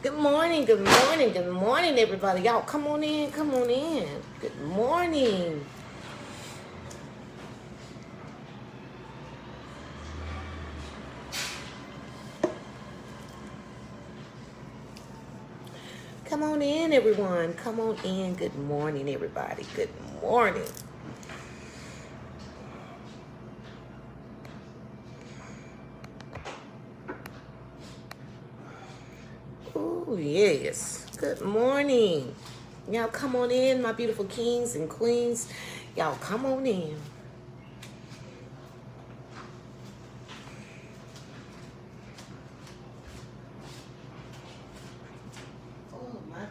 Good morning, good morning, good morning, everybody. Y'all, come on in, come on in. Good morning. Come on in, everyone. Come on in. Good morning, everybody. Good morning. Oh, yes. Good morning. Y'all, come on in, my beautiful kings and queens. Y'all, come on in. Oh, my God.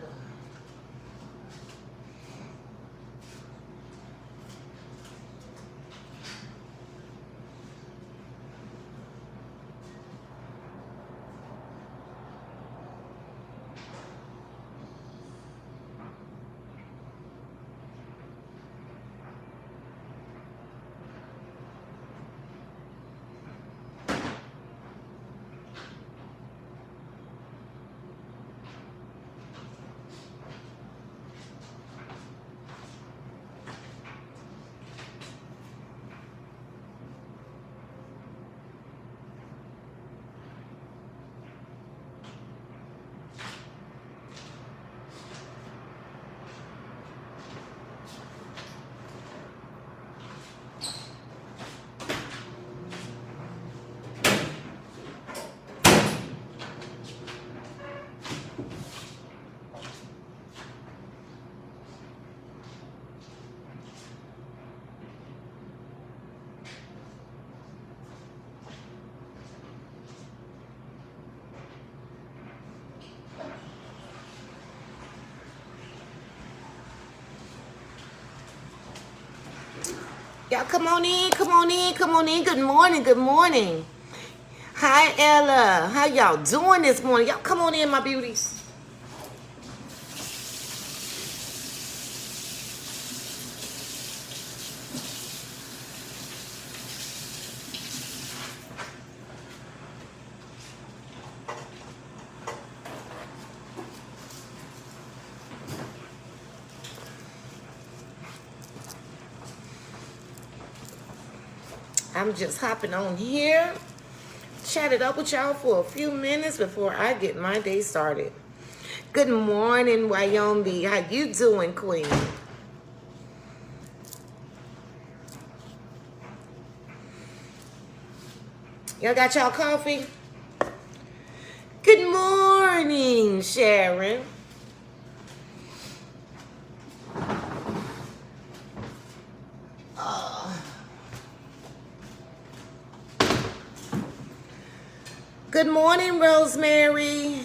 Y'all, come on in, come on in, come on in. Good morning, good morning. Hi, Ella. How y'all doing this morning? Y'all, come on in, my beauties. I'm just hopping on here, chat it up with y'all for a few minutes before I get my day started. Good morning, Wyoming. How you doing, Queen? Y'all got y'all coffee? Good morning, Sharon. Good morning, Rosemary.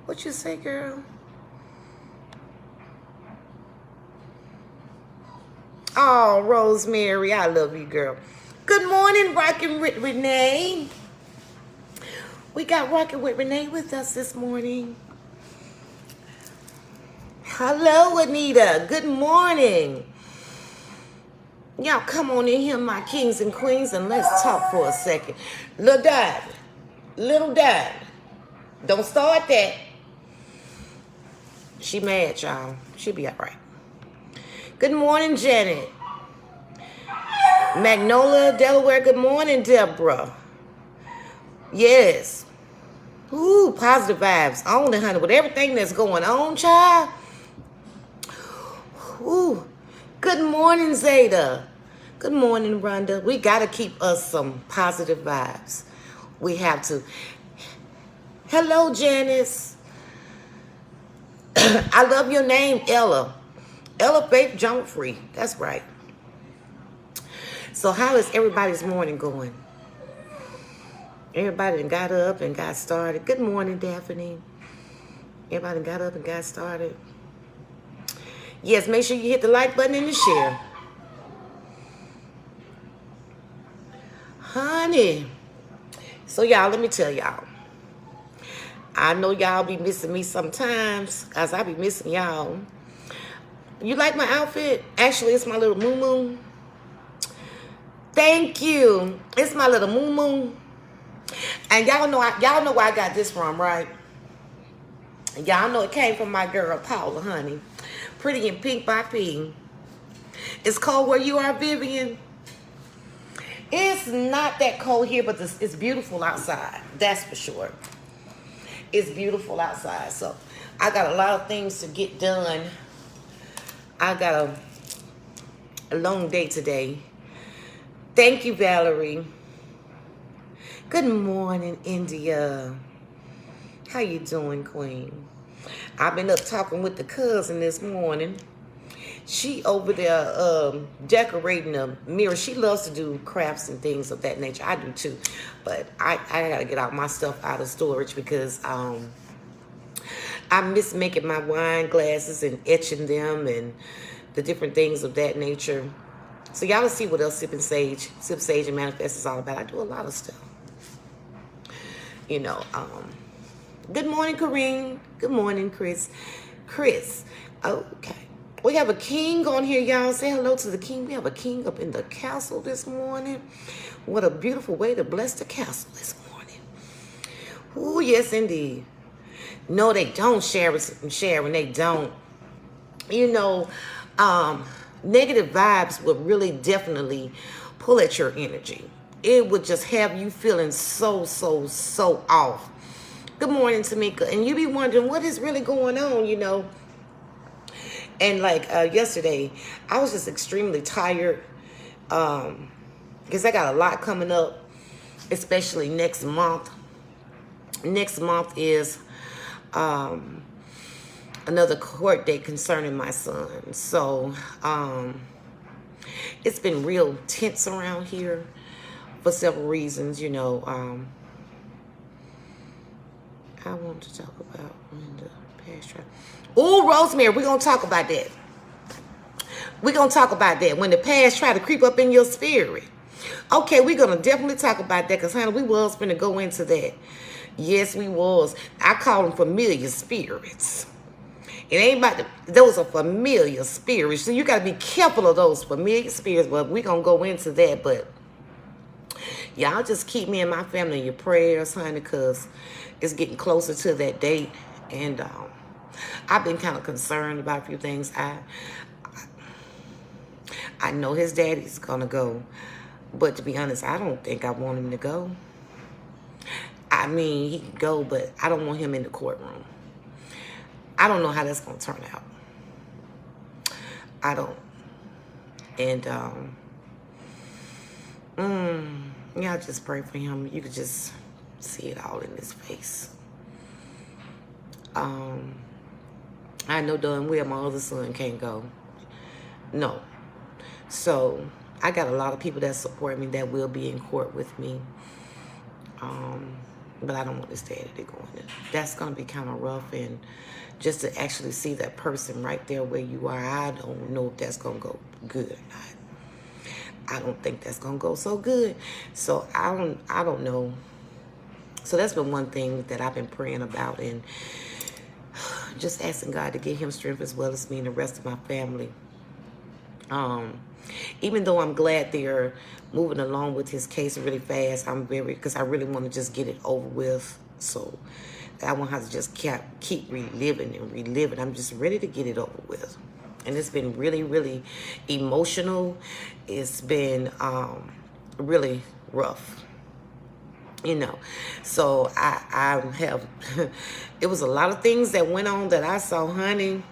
What you say, girl? Oh, Rosemary, I love you, girl. Good morning, Rockin' with Renee. We got Rockin' with Renee with us this morning. Hello, Anita. Good morning. Y'all come on in here, my kings and queens, and let's talk for a second. Little Dad, don't start that. She mad, y'all. She be all right. Good morning, Janet. Magnolia, Delaware. Good morning, Deborah. Yes. Ooh, positive vibes. On the honey with everything that's going on, child. Ooh. Good morning, Zeta. Good morning, Rhonda. We got to keep us some positive vibes. We have to. Hello, Janice. I love your name, Ella. Ella Faith Jump Free. That's right. So how is everybody's morning going? Everybody done got up and got started. Good morning, Daphne. Everybody got up and got started. Yes, make sure you hit the like button and the share. Honey. So y'all, let me tell y'all. I know y'all be missing me sometimes, cause I be missing y'all. You like my outfit? Actually, it's my little moo-moo. Thank you. It's my little moo moo. And y'all know where I got this from, right? Y'all know it came from my girl Paula, honey. Pretty in Pink by P. It's cold where you are, Vivian. It's not that cold here, but it's beautiful outside. That's for sure. It's beautiful outside. So I got a lot of things to get done. I got a long day today. Thank you, Valerie. Good morning, India. How you doing, Queen? I've been up talking with the cousin this morning. She over there decorating a mirror. She loves to do crafts and things of that nature. I do too. But I got to get all my stuff out of storage because I miss making my wine glasses and etching them and the different things of that nature. So y'all will see what else Sip Sage and Manifest is all about. I do a lot of stuff. You know, good morning, Kareem. Good morning, Chris. Okay. We have a king on here, y'all. Say hello to the king. We have a king up in the castle this morning. What a beautiful way to bless the castle this morning. Oh, yes, indeed. No, they don't, Sharon. They don't. You know, negative vibes would really definitely pull at your energy. It would just have you feeling so off. Good morning, Tamika. And you be wondering what is really going on, you know. And like yesterday, I was just extremely tired because I got a lot coming up, especially next month. Next month is another court date concerning my son. So it's been real tense around here for several reasons, you know. I want to talk about when the past trial. Oh, Rosemary, we're going to talk about that. We're going to talk about that. When the past try to creep up in your spirit. Okay, we're going to definitely talk about that because, honey, we was going to go into that. Yes, we was. I call them familiar spirits. It ain't about those are familiar spirits. So you got to be careful of those familiar spirits. But we're going to go into that. But y'all just keep me and my family in your prayers, honey, because it's getting closer to that date. And I've been kind of concerned about a few things. I know his daddy's going to go. But to be honest, I don't think I want him to go. I mean, he can go, but I don't want him in the courtroom. I don't know how that's going to turn out. I don't. And, y'all just pray for him. You could just see it all in his face. I know darn well my other son can't go. No. So I got a lot of people that support me that will be in court with me. But I don't want this daddy to go in there. That's going to be kind of rough. And just to actually see that person right there where you are, I don't know if that's going to go good or not. I don't think that's going to go so good. So I don't know. So that's been one thing that I've been praying about and just asking God to give him strength as well as me and the rest of my family. Even though I'm glad they're moving along with his case really fast, because I really want to just get it over with. So I won't have to just keep reliving and reliving. I'm just ready to get it over with. And it's been really, really emotional. It's been really rough. You know, so I have, it was a lot of things that went on that I saw, honey.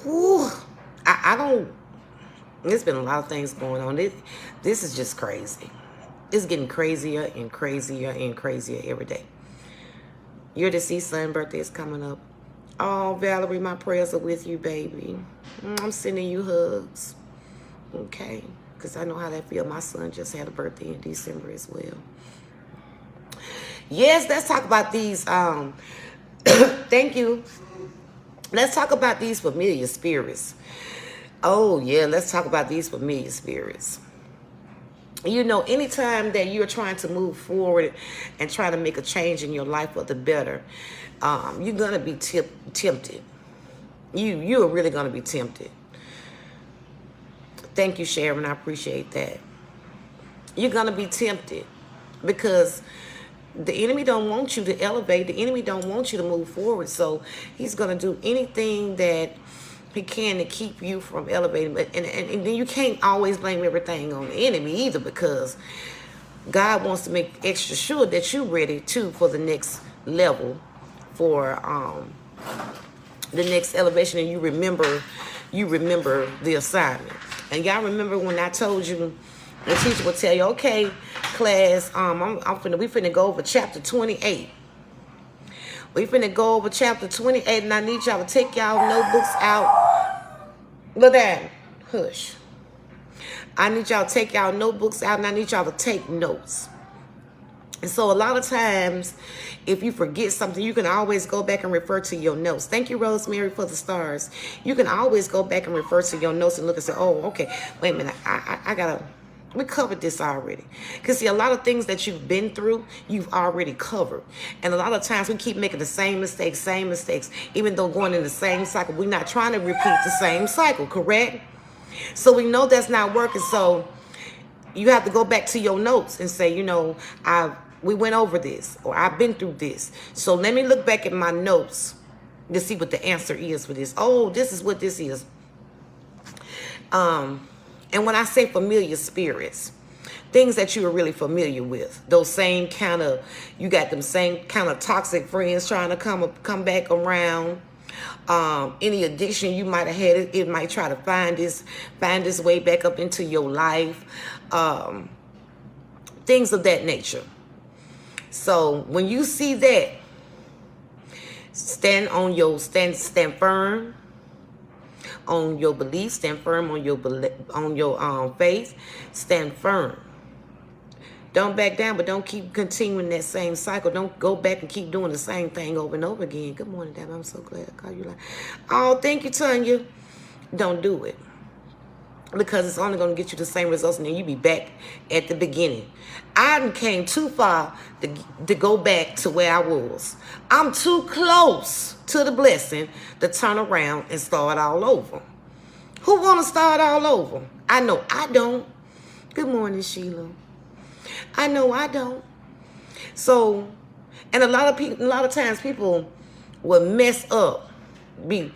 Whew, I don't, there's been a lot of things going on. This is just crazy. It's getting crazier and crazier and crazier every day. Your deceased son's birthday is coming up. Oh, Valerie, my prayers are with you, baby. I'm sending you hugs. Okay. Because I know how that feels. My son just had a birthday in December as well. Yes, let's talk about these. Thank you. Let's talk about these familiar spirits. Oh, yeah, let's talk about these familiar spirits. You know, anytime that you're trying to move forward and try to make a change in your life for the better, you're going to be tempted. You're really going to be tempted. Thank you, Sharon. I appreciate that. You're going to be tempted because the enemy don't want you to elevate. The enemy don't want you to move forward. So he's going to do anything that he can to keep you from elevating. But and then you can't always blame everything on the enemy either, because God wants to make extra sure that you're ready too for the next level, for the next elevation, and you remember the assignment. And y'all remember when I told you, the teacher will tell you, okay, class, we finna go over chapter 28. We finna go over chapter 28, and I need y'all to take y'all notebooks out. Look at, hush. I need y'all to take y'all notebooks out, and I need y'all to take notes. And so a lot of times, if you forget something, you can always go back and refer to your notes. Thank you, Rosemary, for the stars. You can always go back and refer to your notes and look and say, oh, okay, wait a minute, I gotta, we covered this already. Because see, a lot of things that you've been through, you've already covered. And a lot of times we keep making the same mistakes, even though going in the same cycle. We're not trying to repeat the same cycle, correct? So we know that's not working. So you have to go back to your notes and say, you know, we went over this, or I've been through this. So let me look back at my notes to see what the answer is for this. Oh, this is what this is. And when I say familiar spirits, things that you are really familiar with, those same kind of, you got them same kind of toxic friends trying to come back around. Any addiction you might have had, it might try to find this way back up into your life. Things of that nature. So when you see that, stand firm on your beliefs, stand firm on your faith, stand firm. Don't back down, but don't keep continuing that same cycle. Don't go back and keep doing the same thing over and over again. Good morning, Dad. I'm so glad I called you. Oh, thank you, Tanya. Don't do it, because it's only going to get you the same results, and then you be back at the beginning. I came too far to go back to where I was. I'm too close to the blessing to turn around and start all over. Who want to start all over? I know I don't. Good morning, Sheila. I know I don't. So, and a lot of times people will mess up, be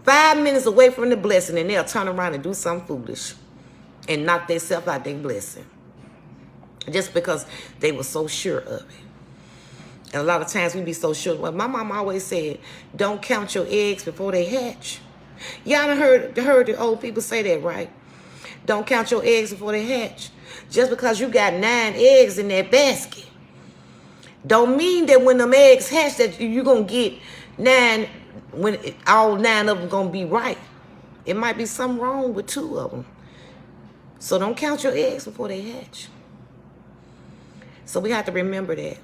5 minutes away from the blessing, and they'll turn around and do something foolish and knock themselves out their blessing, just because they were so sure of it. And a lot of times we be so sure. Well, my mom always said, don't count your eggs before they hatch. Y'all done heard the old people say that, right? Don't count your eggs before they hatch. Just because you got 9 eggs in that basket, don't mean that when them eggs hatch that you're going to get 9, when all 9 of them going to be right. It might be something wrong with 2 of them. So don't count your eggs before they hatch. So we have to remember that.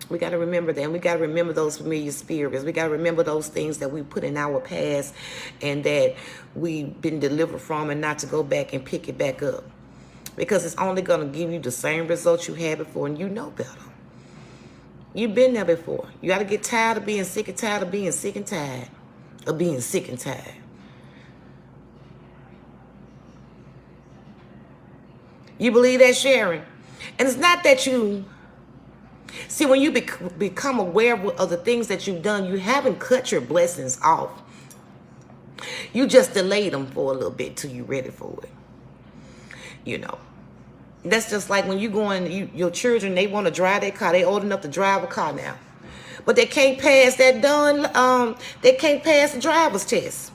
We got to remember that. And we got to remember those familiar spirits. We got to remember those things that we put in our past and that we've been delivered from, and not to go back and pick it back up. Because it's only going to give you the same results you had before, and you know better. You've been there before. You got to get tired of being sick and tired of being sick and tired of being sick and tired. You believe that, Sharon? And it's not that you... See, when you become aware of the things that you've done, you haven't cut your blessings off. You just delayed them for a little bit till you're ready for it. You know. That's just like when you go in, your children, they want to drive their car. They old enough to drive a car now. But they can't pass they can't pass the driver's test.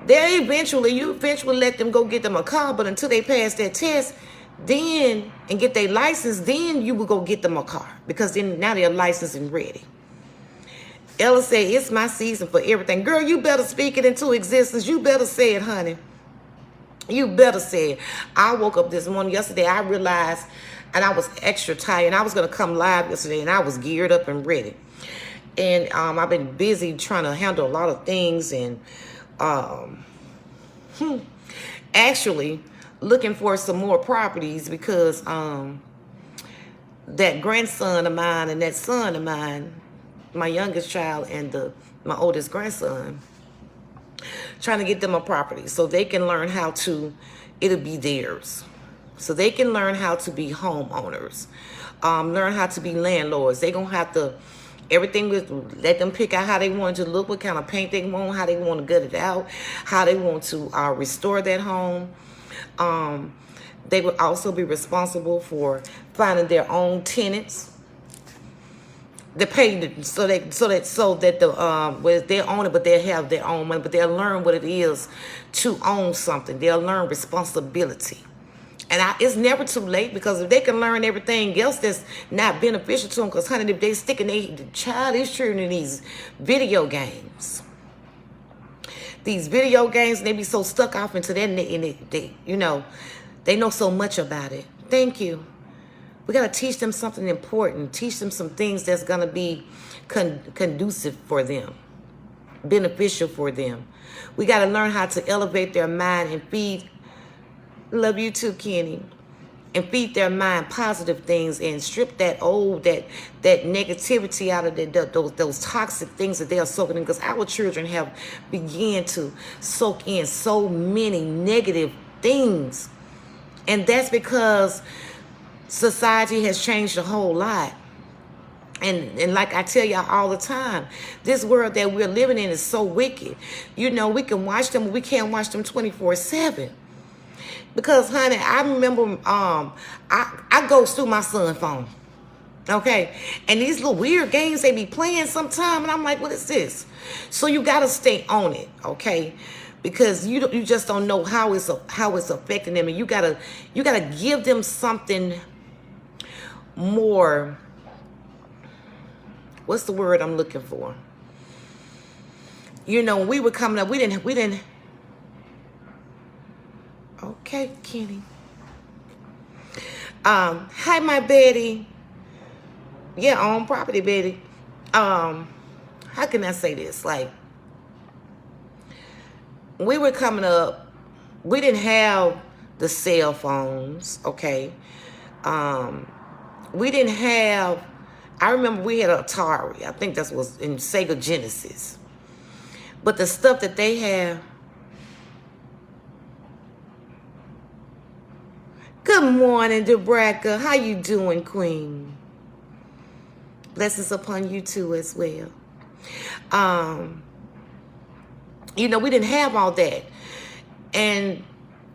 You eventually let them go get them a car, but until they pass that test, then, and get their license, then you will go get them a car, because then now they're licensed and ready. Ella said, it's my season for everything. Girl, you better speak it into existence. You better say it, honey. You better say it. I woke up this morning, yesterday, I realized, and I was extra tired, and I was going to come live yesterday, and I was geared up and ready. And I've been busy trying to handle a lot of things, and actually looking for some more properties, because that grandson of mine and that son of mine, my youngest child and my oldest grandson, trying to get them a property so they can learn how to, it'll be theirs. So they can learn how to be homeowners, learn how to be landlords. They're going to have to, everything with, let them pick out how they want it to look, what kind of paint they want, how they want to gut it out, how they want to restore that home. They would also be responsible for finding their own tenants. They pay so that the well, they own it, but they'll have their own money, but they'll learn what it is to own something. They'll learn responsibility. And it's never too late, because if they can learn everything else that's not beneficial to them, because honey, if they sticking the childish children in these video games. These video games, and they be so stuck off into that, and they you know, they know so much about it. Thank you. We got to teach them something important. Teach them some things that's going to be conducive for them, beneficial for them. We got to learn how to elevate their mind and feed, love you too, Kenny, and feed their mind positive things and strip that negativity out of those toxic things that they are soaking in, because our children have begun to soak in so many negative things. And that's because society has changed a whole lot. And like I tell y'all all the time, this world that we're living in is so wicked. You know, we can watch them, but we can't watch them 24/7. Because, honey, I remember I go through my son's phone. Okay? And these little weird games they be playing sometime, and I'm like, what is this? So you got to stay on it, okay? Because you just don't know how it's affecting them, and you gotta give them something more. What's the word I'm looking for? You know, when we were coming up, we didn't. Okay, Kenny. Hi, my Betty. Yeah, on property, Betty. How can I say this? Like, we were coming up, we didn't have the cell phones, okay? We didn't have, I remember we had an Atari. I think that was in Sega Genesis. But the stuff that they have. Good morning, Debraka. How you doing, Queen? Blessings upon you too as well. You know, we didn't have all that. And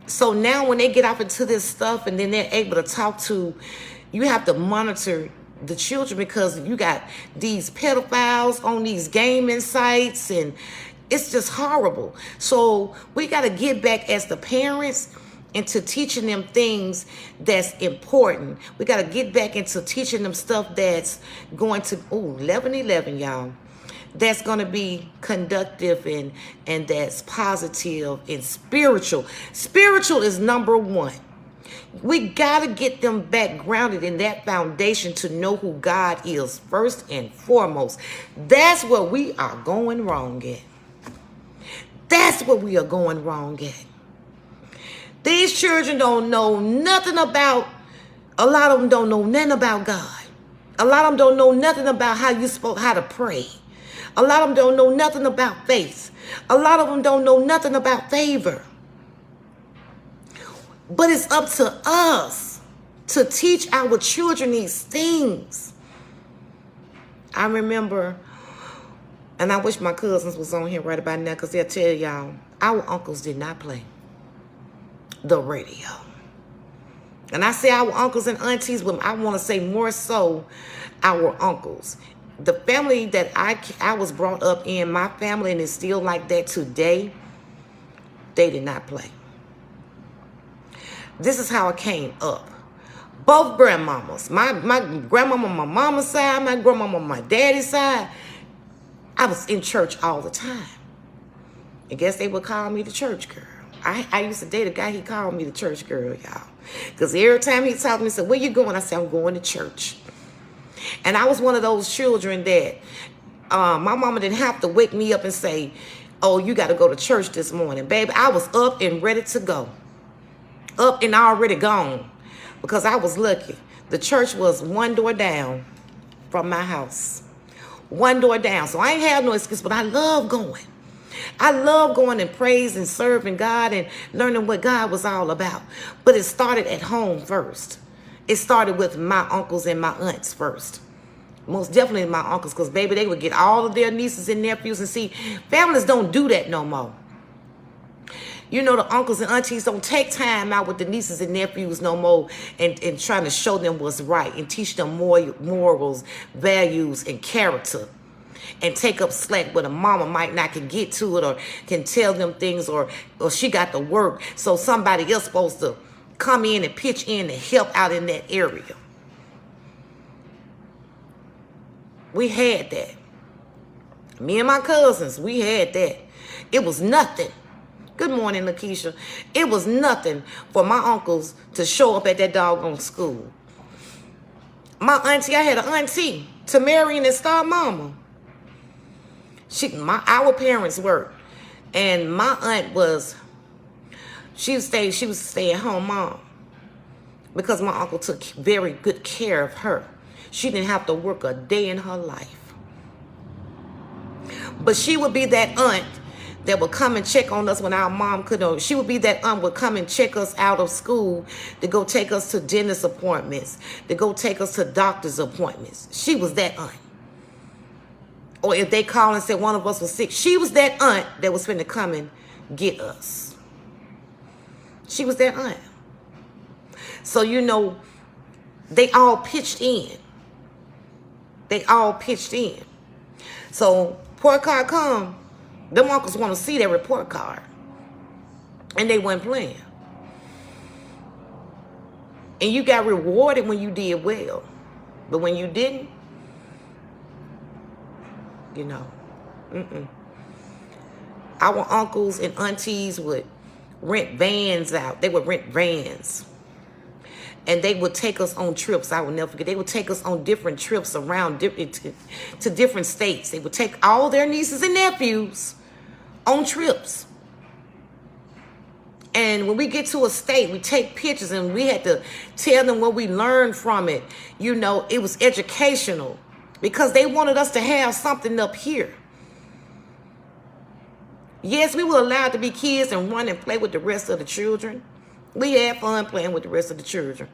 so now when they get off into this stuff and then they're able to talk to, you have to monitor the children, because you got these pedophiles on these gaming sites, and it's just horrible. So we got to get back as the parents into teaching them things that's important. We got to get back into teaching them stuff that's going to, 11:11, y'all. That's going to be conductive and that's positive and spiritual. Spiritual is number one. We got to get them back grounded in that foundation to know who God is first and foremost. That's what we are going wrong at. That's what we are going wrong at. These children don't know nothing about, a lot of them don't know nothing about God. A lot of them don't know nothing about how to pray. A lot of them don't know nothing about faith. A lot of them don't know nothing about favor. But it's up to us to teach our children these things. I remember, and I wish my cousins was on here right about now, because they'll tell y'all, our uncles did not play the radio. And I say our uncles and aunties, but I want to say more so our uncles. The family that I was brought up in, my family, and it's still like that today, they did not play. This is how I came up. Both grandmamas, my grandmama on my mama's side, my grandmama on my daddy's side, I was in church all the time. I guess they would call me the church girl. I used to date a guy, he called me the church girl, y'all. Because every time he talked to me, he said, where you going? I said, I'm going to church. And I was one of those children that my mama didn't have to wake me up and say, oh, you got to go to church this morning. Baby, I was up and ready to go. Up and already gone. Because I was lucky. The church was one door down from my house. One door down. So I ain't have no excuse, but I love going. I love going and praising and serving God and learning what God was all about. But it started at home first. It started with my uncles and my aunts first. Most definitely my uncles, because, baby, they would get all of their nieces and nephews. And see, families don't do that no more. You know, the uncles and aunties don't take time out with the nieces and nephews no more and trying to show them what's right and teach them morals, values, and character. And take up slack where the mama might not can get to it or can tell them things or she got to work. So somebody else supposed to come in and pitch in and help out in that area. We had that. Me and my cousins, we had that. It was nothing. Good morning, Lakeisha. It was nothing for my uncles to show up at that doggone school. My auntie, I had an auntie, Tamarian and Star Mama. Our parents worked. And my aunt she was a stay-at-home mom. Because my uncle took very good care of her. She didn't have to work a day in her life. But she would be that aunt that would come and check on us when our mom couldn't. She would be that aunt would come and check us out of school to go take us to dentist appointments, to go take us to doctor's appointments. She was that aunt. Or if they called and said one of us was sick, she was that aunt that was finna come and get us. She was that aunt. So, you know, they all pitched in. They all pitched in. So, report card come, them uncles want to see their report card. And they weren't playing. And you got rewarded when you did well. But when you didn't, you know, our uncles and aunties would rent vans out. They would rent vans. And they would take us on trips. I will never forget. They would take us on different trips around to different states. They would take all their nieces and nephews on trips. And when we get to a state, we take pictures and we had to tell them what we learned from it. You know, it was educational because they wanted us to have something up here. Yes, we were allowed to be kids and run and play with the rest of the children. We had fun playing with the rest of the children.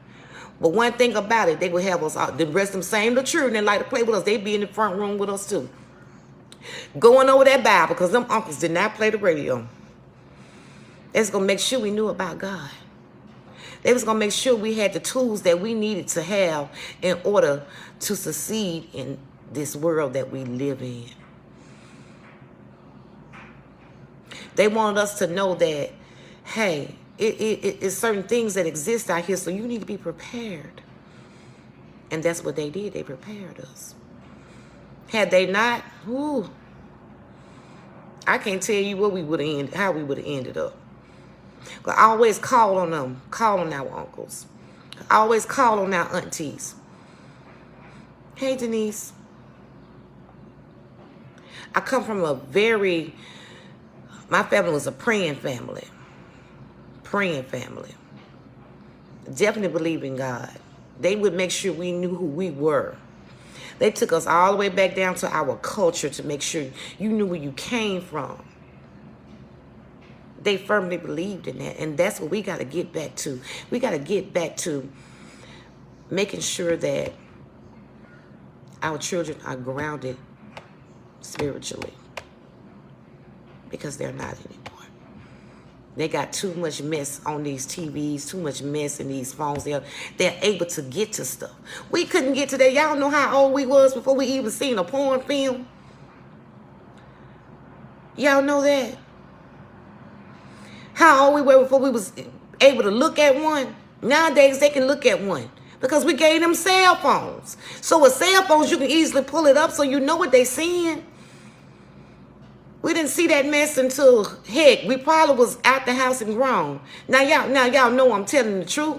But one thing about it, they would have us out. The rest of them, same little children that like to play with us, they'd be in the front room with us too. Going over that Bible, because them uncles did not play the radio. They was going to make sure we knew about God. They was going to make sure we had the tools that we needed to have in order to succeed in this world that we live in. They wanted us to know that, hey, it's certain things that exist out here, so you need to be prepared. And that's what they did. They prepared us. Had they not, I can't tell you what we would have ended, how we would have ended up. But I always call on them, call on our uncles. I always call on our aunties. Hey, Denise. I come from my family was a praying family. Praying family. Definitely believe in God. They would make sure we knew who we were. They took us all the way back down to our culture to make sure you knew where you came from. They firmly believed in that. And that's what we got to get back to. We got to get back to making sure that our children are grounded spiritually. Because they're not anymore. They got too much mess on these TVs, too much mess in these phones. They're able to get to stuff. We couldn't get to that. Y'all know how old we was before we even seen a porn film? Y'all know that? How old we were before we was able to look at one? Nowadays, they can look at one because we gave them cell phones. So with cell phones, you can easily pull it up so you know what they seeing. We didn't see that mess until, heck, we probably was out the house and grown. Now y'all know I'm telling the truth.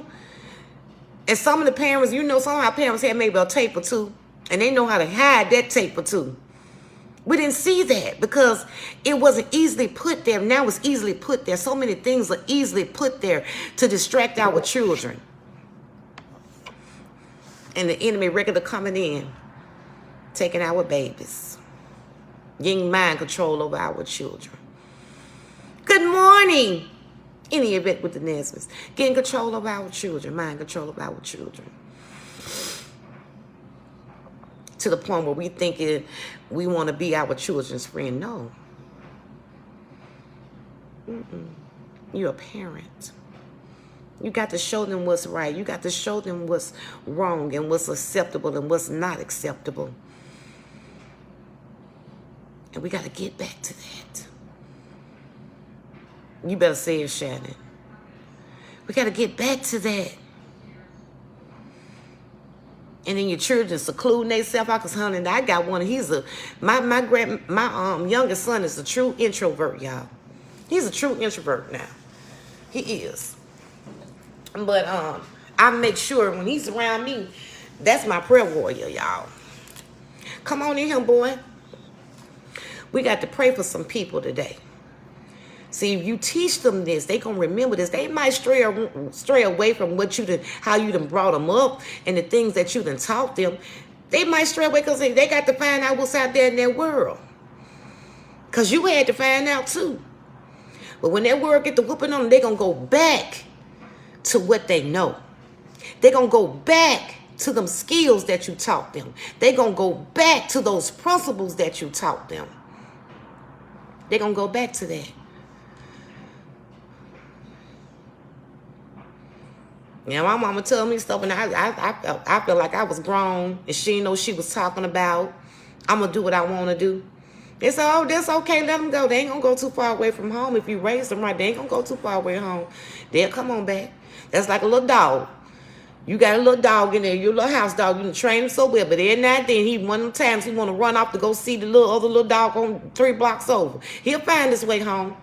And some of the parents, you know, some of our parents had maybe a tape or two, and they know how to hide that tape or two. We didn't see that because it wasn't easily put there. Now it's easily put there. So many things are easily put there to distract our children. And the enemy regular coming in, taking our babies. Getting mind control over our children. morning. Any event with the Nesbitt's. Getting control of our children. Mind control of our children. To the point where we thinking we want to be our children's friend. No. You're a parent. You got to show them what's right. You got to show them what's wrong and what's acceptable and what's not acceptable. And we got to get back to that. You better say it, Shannon. We got to get back to that. And then your children secluding themselves out. Because, honey, I got one. My youngest son is a true introvert, y'all. He's a true introvert now. He is. But I make sure when he's around me, that's my prayer warrior, y'all. Come on in here, boy. We got to pray for some people today. See, if you teach them this, they gonna remember this. They might stray away from how you done brought them up and the things that you done taught them. They might stray away because they got to find out what's out there in their world. Because you had to find out too. But when that world get the whooping on them, they gonna go back to what they know. They gonna go back to them skills that you taught them. They gonna go back to those principles that you taught them. They gonna go back to that. Yeah, my mama told me stuff, and I feel like I was grown, and she didn't know what she was talking about. I'm going to do what I want to do. They said, oh, that's okay, let them go. They ain't going to go too far away from home. If you raise them right, they ain't going to go too far away home. They'll come on back. That's like a little dog. You got a little dog in there, your little house dog. You can train him so well, but every now and then, one of them times he want to run off to go see the other little dog on 3 blocks over. He'll find his way home.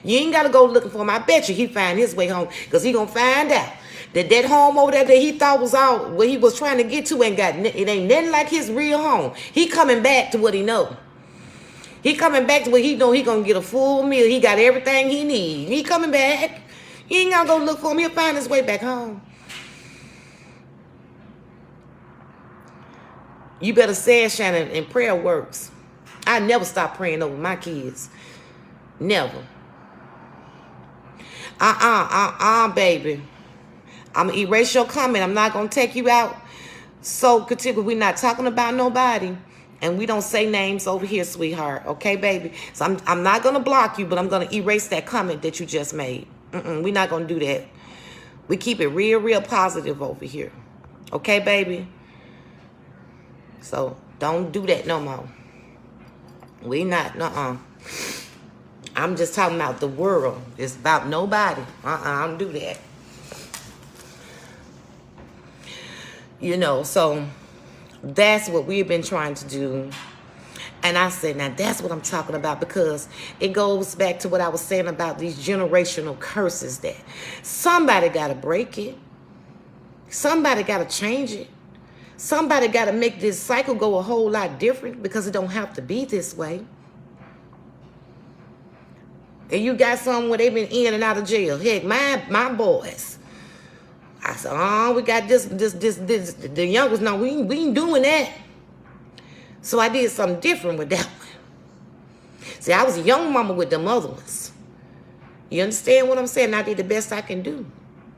You ain't got to go looking for him. I bet you he find his way home, because he going to find out that home over there that he thought was all what he was trying to get to it ain't nothing like his real home. He coming back to what he know. He coming back to what he know. He gonna get a full meal. He got everything he need. He coming back. You ain't gotta go look for him. He'll find his way back home. You better say it, Shannon, and prayer works. I never stop praying over my kids. Never. Baby. I'm going to erase your comment. I'm not going to take you out. So, particularly, we're not talking about nobody. And we don't say names over here, sweetheart. Okay, baby? So, I'm not going to block you, but I'm going to erase that comment that you just made. We're not going to do that. We keep it real, real positive over here. Okay, baby? So, don't do that no more. We not. I'm just talking about the world. It's about nobody. I don't do that. You know, so that's what we've been trying to do. And I said, now that's what I'm talking about, because it goes back to what I was saying about these generational curses, that somebody got to break it. Somebody got to change it. Somebody got to make this cycle go a whole lot different, because it don't have to be this way. And you got some where they've been in and out of jail. Heck, my boys. I said, oh, we got this. The youngest, no, we ain't doing that. So I did something different with that one. See, I was a young mama with them other ones. You understand what I'm saying? I did the best I can do.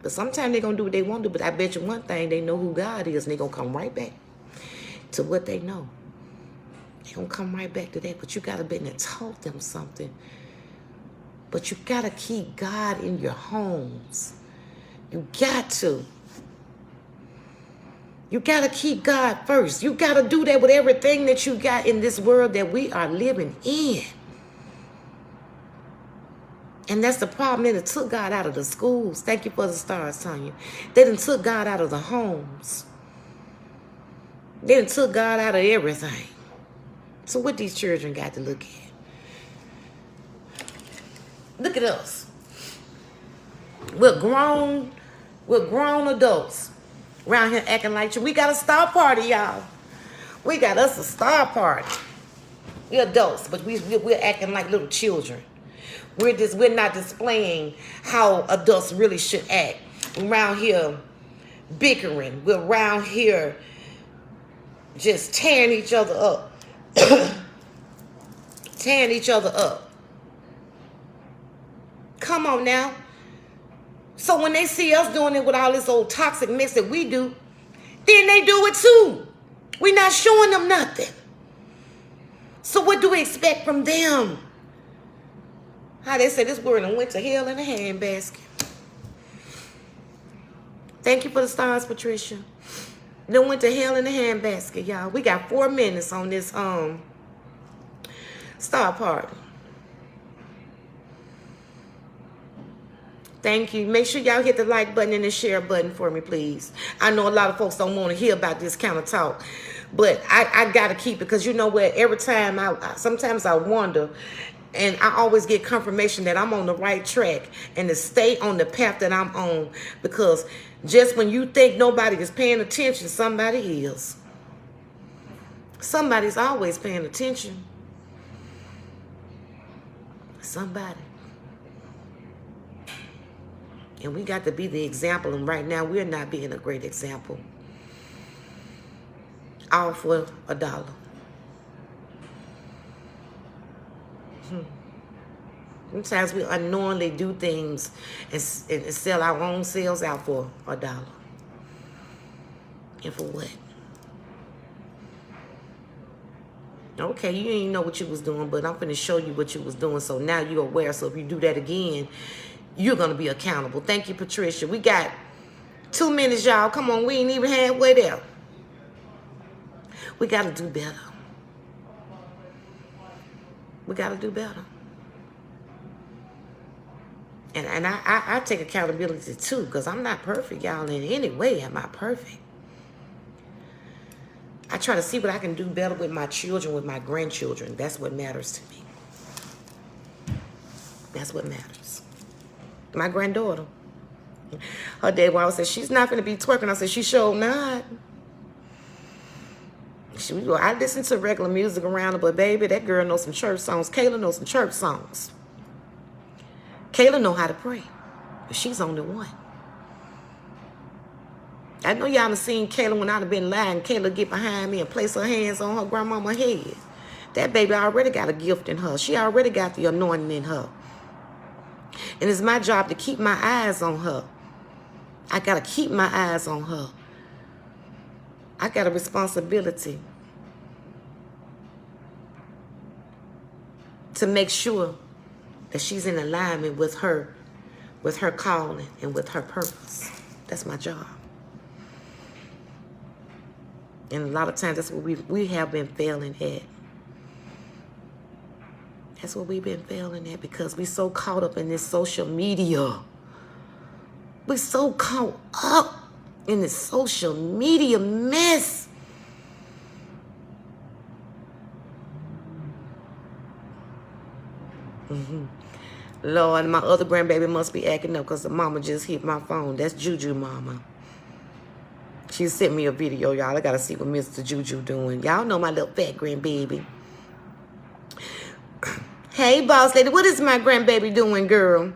But sometimes they're going to do what they want to do. But I bet you one thing, they know who God is, and they're going to come right back to what they know. They're going to come right back to that. But you got to be and taught them something. But you got to keep God in your homes. You got to. You got to keep God first. You got to do that with everything that you got in this world that we are living in. And that's the problem. They done took God out of the schools. Thank you for the stars, Tanya. They done took God out of the homes. They done took God out of everything. So what these children got to look at? Look at us. We're grown adults around here acting like we got a star party, y'all. We got us a star party. We're adults, but we're acting like little children. We're not displaying how adults really should act. We're around here bickering. We're around here just tearing each other up. Tearing each other up. come on now. So when they see us doing it with all this old toxic mess that we do, then they do it too. We're not showing them nothing. So what do we expect from them? How they say this word went to hell in a handbasket. Thank you for the stars, Patricia. They went to hell in a handbasket, y'all. We got 4 minutes on this star party. Thank you. Make sure y'all hit the like button and the share button for me, please. I know a lot of folks don't want to hear about this kind of talk, but I got to keep it because you know what? Every time sometimes I wonder, and I always get confirmation that I'm on the right track and to stay on the path that I'm on, because just when you think nobody is paying attention, somebody is. Somebody's always paying attention. Somebody. And we got to be the example. And right now, we're not being a great example. All for $1. Sometimes we unknowingly do things and sell our own selves out for $1. And for what? Okay, you didn't know what you was doing, but I'm going to show you what you was doing. So now you're aware. So if you do that again, you're going to be accountable. Thank you, Patricia. We got 2 minutes, y'all. Come on, we ain't even halfway there. We got to do better. We got to do better. And I take accountability too, because I'm not perfect, y'all. In any way am I perfect. I try to see what I can do better with my children, with my grandchildren. That's what matters to me. That's what matters. My granddaughter. Her dad always said, she's not going to be twerking. I said, she sure not. I listen to regular music around her, but baby, that girl knows some church songs. Kayla knows some church songs. Kayla know how to pray. But she's only one. I know y'all have seen Kayla when I'd have been lying. Kayla get behind me and place her hands on her grandmama's head. That baby already got a gift in her. She already got the anointing in her. And it's my job to keep my eyes on her. I got to keep my eyes on her. I got a responsibility to make sure that she's in alignment with her calling and with her purpose. That's my job. And a lot of times that's what we have been failing at. That's what we've been failing at because we're so caught up in this social media. We're so caught up in this social media mess. Lord, my other grandbaby must be acting up because the mama just hit my phone. That's Juju mama. She sent me a video, y'all. I got to see what Mr. Juju doing. Y'all know my little fat grandbaby. Hey, boss lady. What is my grandbaby doing, girl?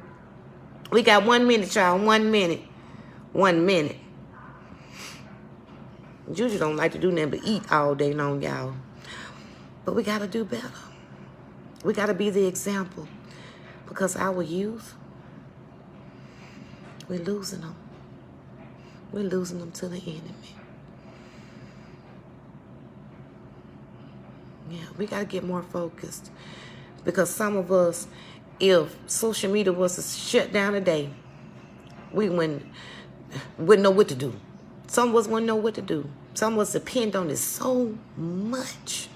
We got 1 minute, y'all. 1 minute. 1 minute. Juju don't like to do nothing but eat all day long, y'all. But we got to do better. We got to be the example. Because our youth, we're losing them. We're losing them to the enemy. Yeah, we got to get more focused. Because some of us, if social media was to shut down today, we wouldn't know what to do. Some of us wouldn't know what to do. Some of us depend on it so much.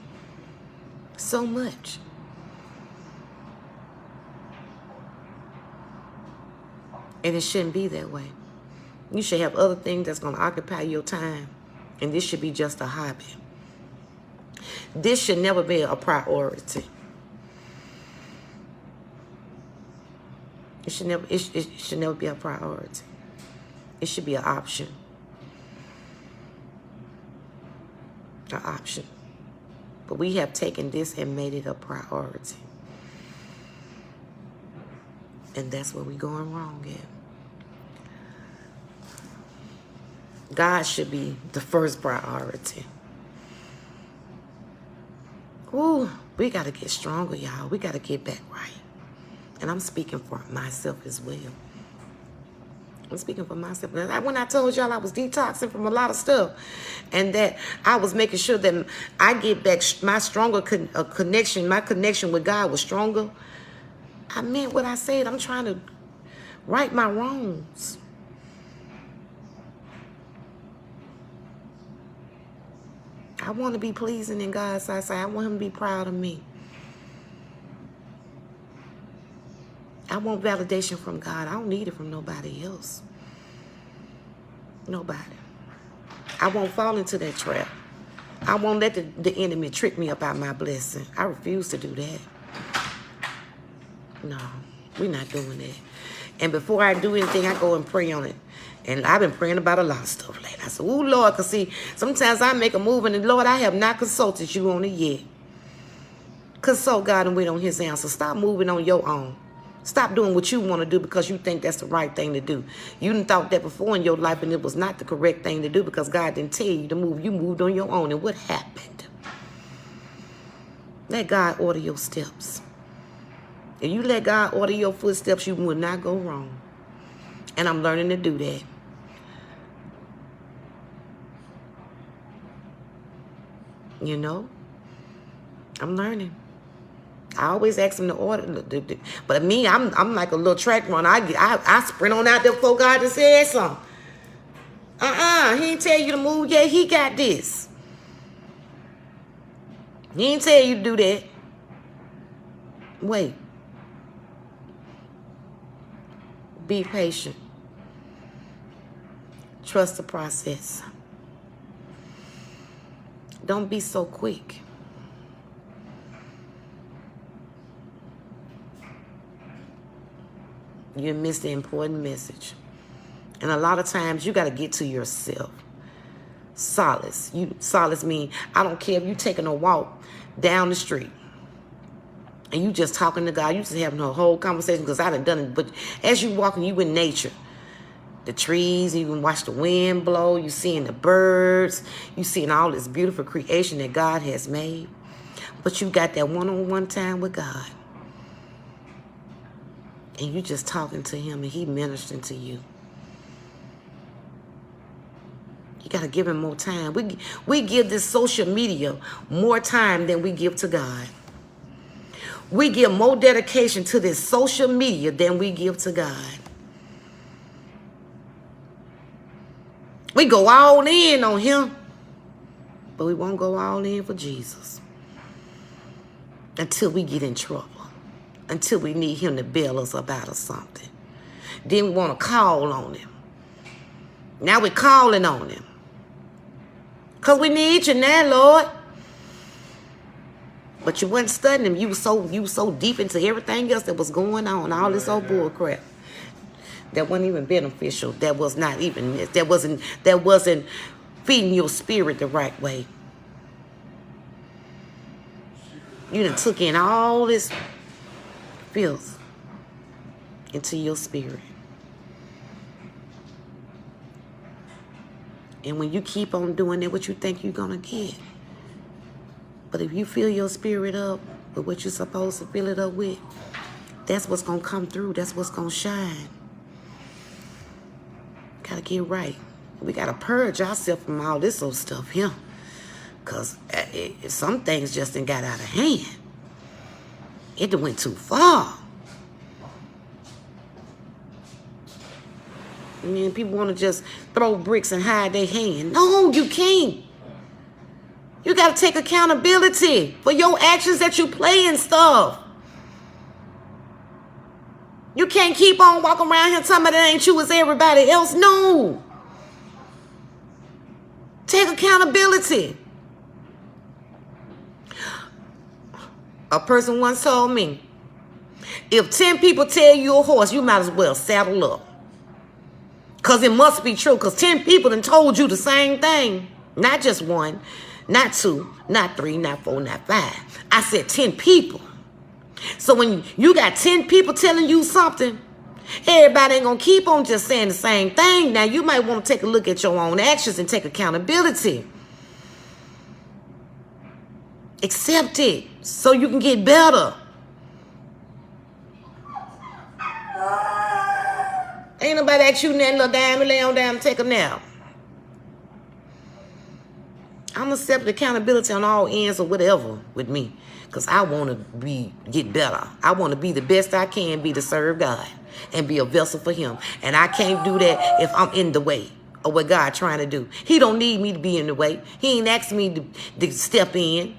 So much. And it shouldn't be that way. You should have other things that's going to occupy your time. And this should be just a hobby. This should never be a priority. It should never be a priority. It should be an option. An option. But we have taken this and made it a priority. And that's where we're going wrong at. God should be the first priority. Ooh, we got to get stronger, y'all. We got to get back right. And I'm speaking for myself as well. I'm speaking for myself. When I told y'all I was detoxing from a lot of stuff, and that I was making sure that I get back my stronger connection, my connection with God was stronger, I meant what I said. I'm trying to right my wrongs. I want to be pleasing in God's eyes. I want him to be proud of me. I want validation from God. I don't need it from nobody else. Nobody. I won't fall into that trap. I won't let the enemy trick me about my blessing. I refuse to do that. No, we're not doing that. And before I do anything, I go and pray on it. And I've been praying about a lot of stuff lately. I said, oh, Lord, because see, sometimes I make a move, and Lord, I have not consulted you on it yet. Consult God and wait on his answer. Stop moving on your own. Stop doing what you want to do because you think that's the right thing to do. You didn't thought that before in your life, and it was not the correct thing to do because God didn't tell you to move. You moved on your own. And what happened? Let God order your steps. If you let God order your footsteps, you will not go wrong. And I'm learning to do that. You know? I'm learning. I always ask him to order, but me, I'm like a little track runner. I sprint on out there before God just said something. He ain't tell you to move yet. He got this. He ain't tell you to do that. Wait. Be patient. Trust the process. Don't be so quick. You miss the important message. And a lot of times you got to get to yourself. Solace. Solace mean, I don't care if you taking a walk down the street and you just talking to God. You just having a whole conversation because I done it. But as you walking, you in nature. The trees, you can watch the wind blow. You seeing the birds. You seeing all this beautiful creation that God has made. But you got that one-on-one time with God. And you just talking to him and he ministering to you. You got to give him more time. We give this social media more time than we give to God. We give more dedication to this social media than we give to God. We go all in on him, but we won't go all in for Jesus until we get in trouble. Until we need him to bail us up out of something. Then we want to call on him. Now we're calling on him. Because we need you now, Lord. But you wasn't studying him. You was so deep into everything else that was going on. All this old bull crap. That wasn't even beneficial. That wasn't feeding your spirit the right way. You done took in all this filth into your spirit. And when you keep on doing that, what you think you're going to get. But if you fill your spirit up with what you're supposed to fill it up with, that's what's going to come through. That's what's going to shine. Got to get right. We got to purge ourselves from all this old stuff here. Because some things just done got out of hand. It done went too far. I mean, people want to just throw bricks and hide their hand. No, you can't. You got to take accountability for your actions that you play and stuff. You can't keep on walking around here talking about it ain't you, it's everybody else. No. Take accountability. A person once told me, if 10 people tell you a horse, you might as well saddle up. Because it must be true. Because 10 people done told you the same thing. Not just one, not two, not three, not four, not five. I said 10 people. So when you got 10 people telling you something, everybody ain't going to keep on just saying the same thing. Now, you might want to take a look at your own actions and take accountability. Accept it so you can get better. Ain't nobody ask you nothing, little dime, lay on down and take a nap. I'm accepting accountability on all ends or whatever with me. Because I want to get better. I want to be the best I can be to serve God and be a vessel for him. And I can't do that if I'm in the way of what God trying to do. He don't need me to be in the way. He ain't asked me to step in.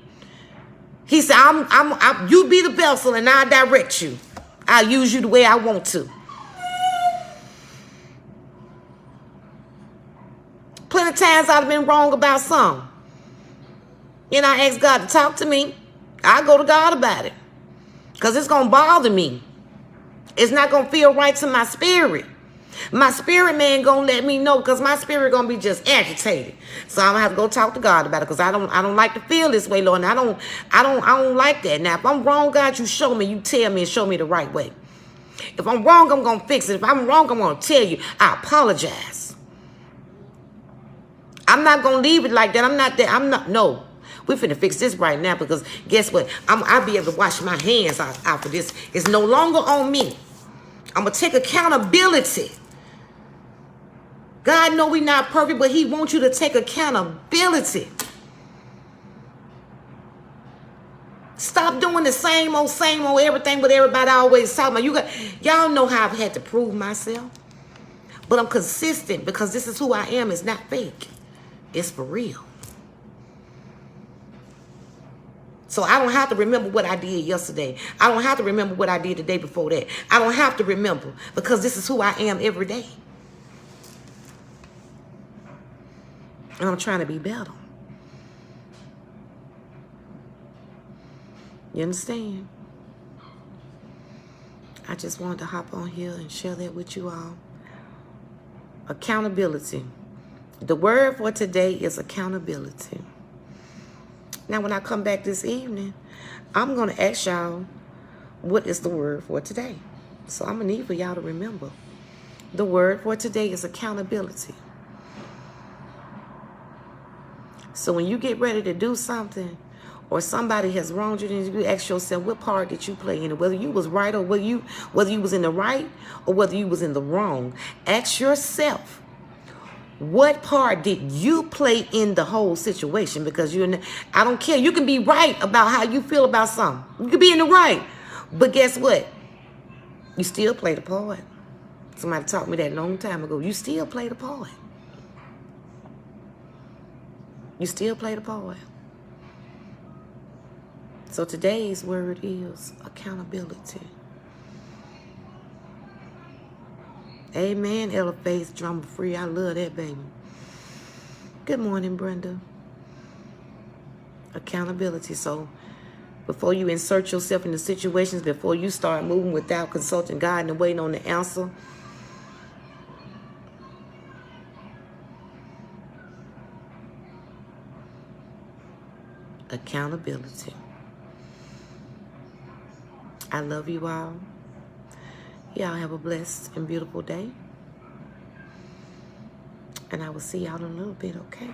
He said, you be the vessel and I'll direct you. I'll use you the way I want to. Plenty of times I've been wrong about something. And I ask God to talk to me. I go to God about it. Because it's going to bother me. It's not going to feel right to my spirit. My spirit man going to let me know because my spirit going to be just agitated. So I'm going to have to go talk to God about it because I don't like to feel this way, Lord. And I don't like that. Now, if I'm wrong, God, you show me, you tell me and show me the right way. If I'm wrong, I'm going to fix it. If I'm wrong, I'm going to tell you. I apologize. I'm not going to leave it like that. No. We finna fix this right now because guess what? I'll be able to wash my hands out for this. It's no longer on me. I'm going to take accountability. God know we not perfect, but he wants you to take accountability. Stop doing the same old everything what everybody always talking about. Y'all know how I've had to prove myself. But I'm consistent because this is who I am. It's not fake. It's for real. So I don't have to remember what I did yesterday. I don't have to remember what I did the day before that. I don't have to remember because this is who I am every day. And I'm trying to be better. You understand? I just wanted to hop on here and share that with you all. Accountability. The word for today is accountability. Now, when I come back this evening, I'm going to ask y'all, what is the word for today? So I'm going to need for y'all to remember. The word for today is accountability. So when you get ready to do something or somebody has wronged you, then you ask yourself, what part did you play in it? Whether you was right or whether you was in the right or whether you was in the wrong. Ask yourself. What part did you play in the whole situation? Because I don't care. You can be right about how you feel about something. You can be in the right. But guess what? You still play the part. Somebody taught me that a long time ago. You still play the part. You still play the part. So today's word is accountability. Amen. Ella Faith, drama free. I love that, baby. Good morning, Brenda. Accountability. So before you insert yourself into situations, before you start moving without consulting God and waiting on the answer, accountability. I love you all. Y'all have a blessed and beautiful day. And I will see y'all in a little bit, okay?